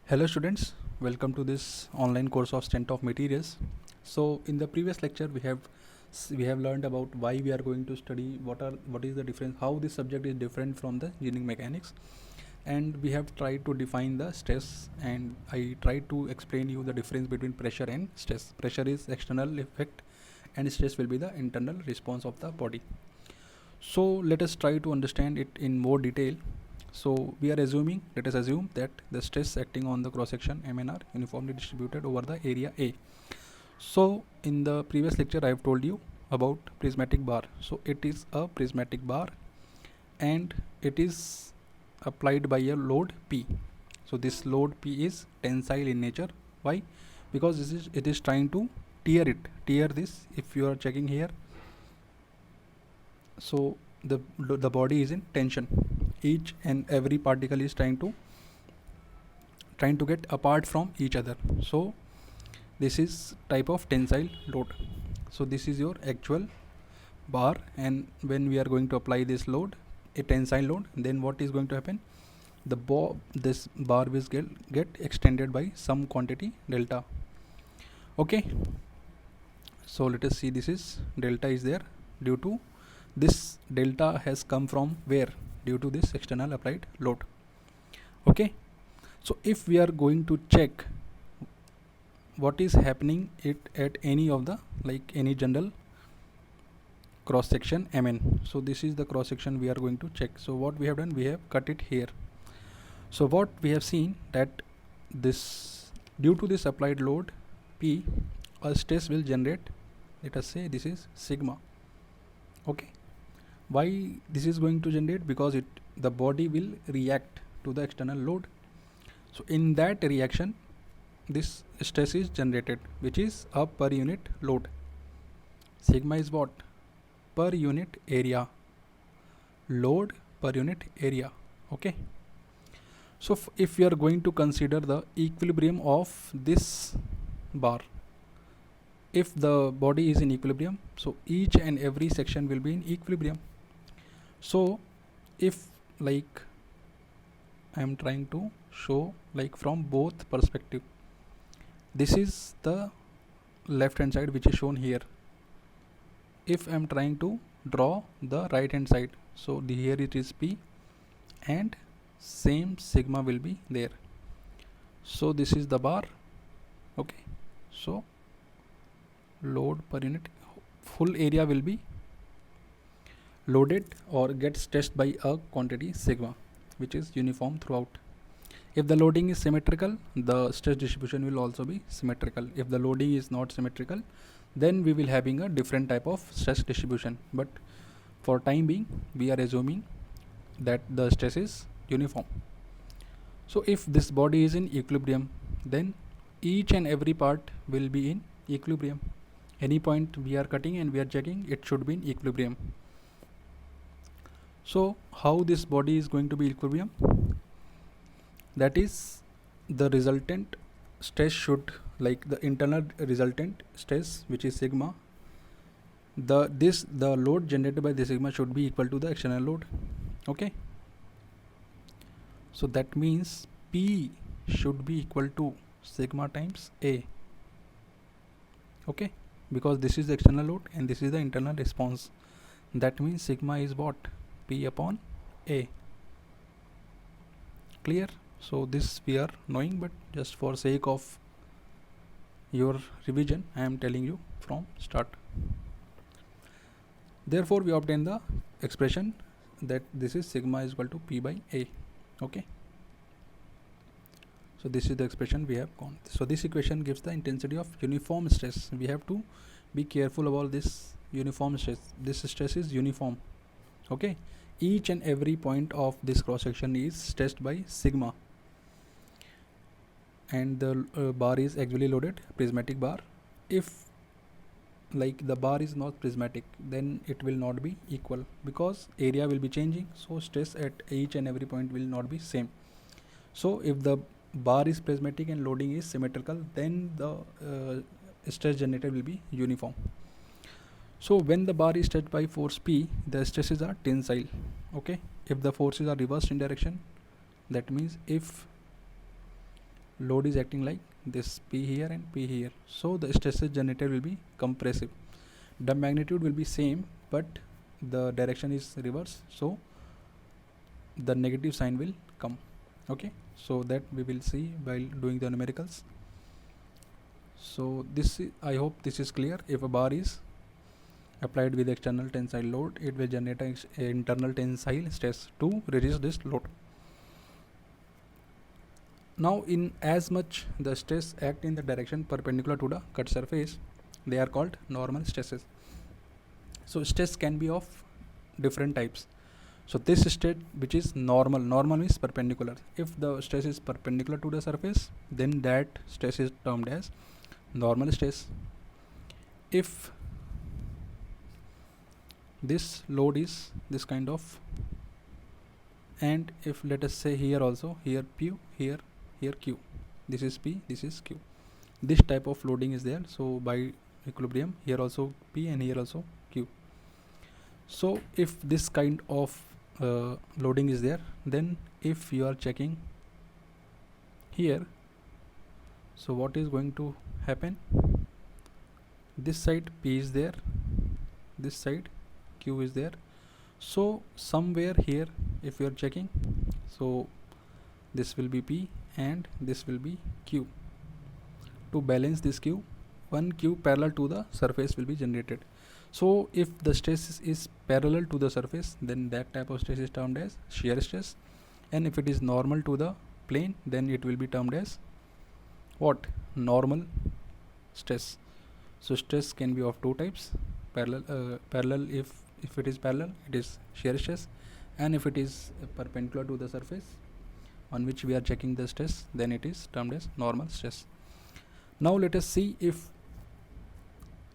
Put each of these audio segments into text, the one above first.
Hello students, welcome to this online course of Strength of Materials. So in the previous lecture we have learned about why we are going to study what is the difference, how this subject is different from the engineering mechanics, and we have tried to define the stress, and I tried to explain you the difference between pressure and stress. Pressure is external effect and stress will be the internal response of the body. So let us try to understand it in more detail. So let us assume that the stress acting on the cross section MN are uniformly distributed over the area A. So in the previous lecture I have told you about prismatic bar. So it is a prismatic bar and it is applied by a load P. So this load P is tensile in nature. Why? Because it is trying to tear this. If you are checking here, so the body is in tension. Each and every particle is trying to get apart from each other. So this is type of tensile load. So this is your actual bar, and when we are going to apply this load, a tensile load, then what is going to happen? This bar will get extended by some quantity delta. Okay, so let us see, this is delta is there due to this delta has come from where? Due to this external applied load. Okay, so if we are going to check what is happening at any of the, like any general cross section MN, so this is the cross section we are going to check. So what we have done, we have cut it here. So what we have seen, that this, due to this applied load P, a stress will generate. Let us say this is sigma. Okay, why this is going to generate? Because the body will react to the external load. So in that reaction, this stress is generated, which is a per unit load. Sigma is what? Per unit area. Load per unit area. Okay, so if we are going to consider the equilibrium of this bar, if the body is in equilibrium, so each and every section will be in equilibrium. So if, like, I am trying to show, like, from both perspective, this is the left hand side which is shown here. If I am trying to draw the right hand side, so here it is P and same sigma will be there. So this is the bar. Okay, so load per unit, full area will be loaded or gets stressed by a quantity sigma, which is uniform throughout. If the loading is symmetrical, the stress distribution will also be symmetrical. If the loading is not symmetrical, then we will having a different type of stress distribution. But for time being, we are assuming that the stress is uniform. So if this body is in equilibrium, then each and every part will be in equilibrium. Any point we are cutting and we are checking, it should be in equilibrium. So how this body is going to be equilibrium? That is, the resultant stress should, like the internal resultant stress, which is sigma, the load generated by this sigma should be equal to the external load. Okay, so that means P should be equal to sigma times A. Okay, because this is the external load and this is the internal response. That means sigma is what? P upon A. Clear? So this we are knowing, but just for sake of your revision, I am telling you from start. Therefore we obtain the expression that this is sigma is equal to P by A. Okay, so this is the expression we have gone. So this equation gives the intensity of uniform stress. We have to be careful about this uniform stress. This stress is uniform. Okay, each and every point of this cross section is stressed by sigma, and the bar is actually loaded, prismatic bar. If, like, the bar is not prismatic, then it will not be equal, because area will be changing, so stress at each and every point will not be same. So if the bar is prismatic and loading is symmetrical, then the stress generated will be uniform. So when the bar is stretched by force P, the stresses are tensile. Okay, if the forces are reversed in direction, that means if load is acting like this, P here and P here. So the stresses generated will be compressive. The magnitude will be same, but the direction is reverse, so the negative sign will come. Okay, so that we will see while doing the numericals. So this I hope this is clear. If a bar is applied with external tensile load, it will generate an internal tensile stress to resist this load. Now in as much the stress act in the direction perpendicular to the cut surface, they are called normal stresses. So stress can be of different types. So this state which is normal means perpendicular. If the stress is perpendicular to the surface, then that stress is termed as normal stress. If this load is this kind of, and if let us say here also, here P, here Q, this is P, this is Q, this type of loading is there. So by equilibrium, here also P and here also Q. So if this kind of loading is there, then if you are checking here, so what is going to happen? This side P is there, this side Q is there. So somewhere here, if you are checking, so this will be P and this will be Q. To balance this Q, one Q parallel to the surface will be generated. So if the stress is parallel to the surface, then that type of stress is termed as shear stress, and if it is normal to the plane, then it will be termed as what? Normal stress. So stress can be of two types. Parallel, if it is parallel, it is shear stress, and if it is perpendicular to the surface on which we are checking the stress, then it is termed as normal stress. Now let us see if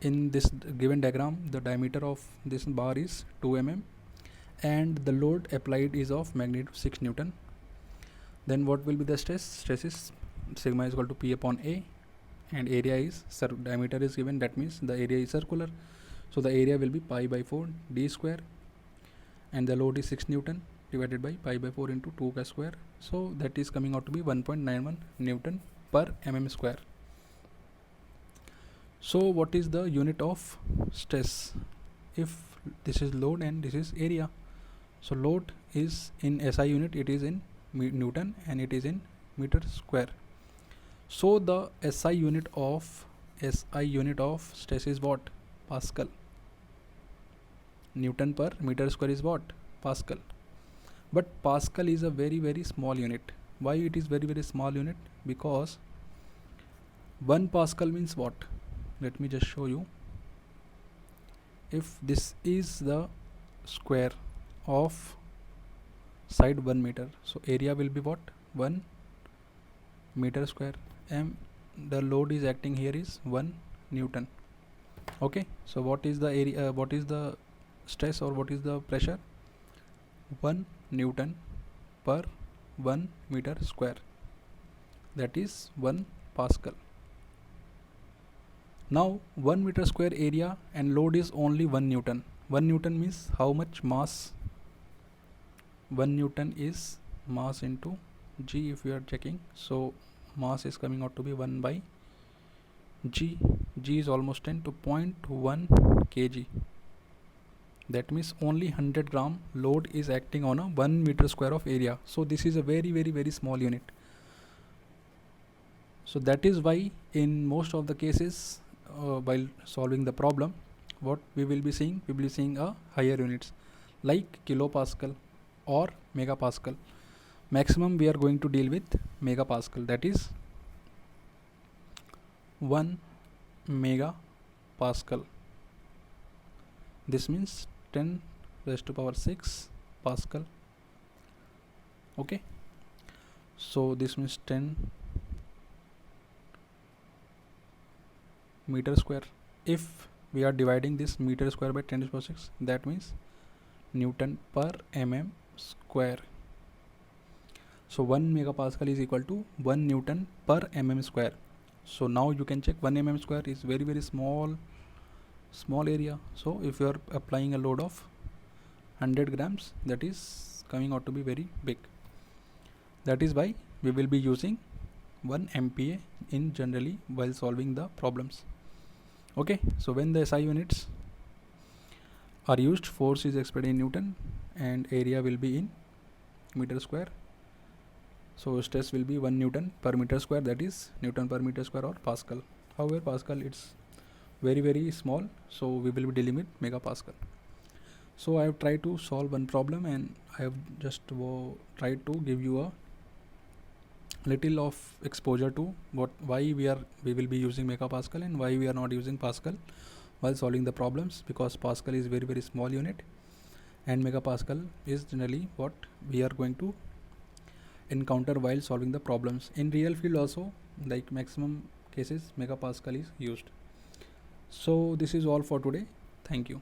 in this given diagram the diameter of this bar is 2 mm and the load applied is of magnitude 6 Newton. Then what will be the stress? Stress is sigma is equal to P upon A, and area is diameter is given, that means the area is circular, so the area will be pi by 4 d square, and the load is 6 Newton divided by pi by 4 into 2 square, so that is coming out to be 1.91 Newton per mm square. So what is the unit of stress? If this is load and this is area, so load is in SI unit, it is in Newton and it is in meter square. So the SI unit of stress is what? Pascal. Newton per meter square is what? Pascal. But Pascal is a very small unit. Why it is very small unit? Because 1 Pascal means what? Let me just show you. If this is the square of side 1 meter, so area will be what? 1 meter square, and the load is acting here is 1 Newton. Okay, so what is the area, what is the stress, or what is the pressure? 1 Newton per 1 meter square, that is 1 Pascal. Now 1 meter square area and load is only 1 Newton. 1 Newton means how much mass? 1 Newton is mass into G if we are checking. So mass is coming out to be 1 by G. G is almost 10 to 0.1 kg. That means only 100 gram load is acting on a 1 meter square of area. So this is a very small unit. So that is why in most of the cases while solving the problem, what we will be seeing? We will be seeing a higher units like kilopascal or megapascal. Maximum we are going to deal with megapascal, that is 1 megapascal. This means 10 raised to power 6 Pascal. Okay, so this means 10 meter square. If we are dividing this meter square by 10 to the power 6, that means Newton per mm square. So 1 megapascal is equal to 1 Newton per mm square. So now you can check 1 mm square is very small area. So if you are applying a load of 100 grams, that is coming out to be very big. That is why we will be using 1 MPa in generally while solving the problems. Okay, so when the SI units are used, force is expressed in Newton and area will be in meter square. So stress will be 1 Newton per meter square, that is Newton per meter square or Pascal. However, Pascal it's very small, so we will be dealing with megapascal. So I have tried to solve one problem and I have just tried to give you a little of exposure to why we will be using megapascal and why we are not using Pascal while solving the problems, because Pascal is very small unit and megapascal is generally what we are going to encounter while solving the problems. In real field also, like maximum cases megapascal is used. So this is all for today. Thank you.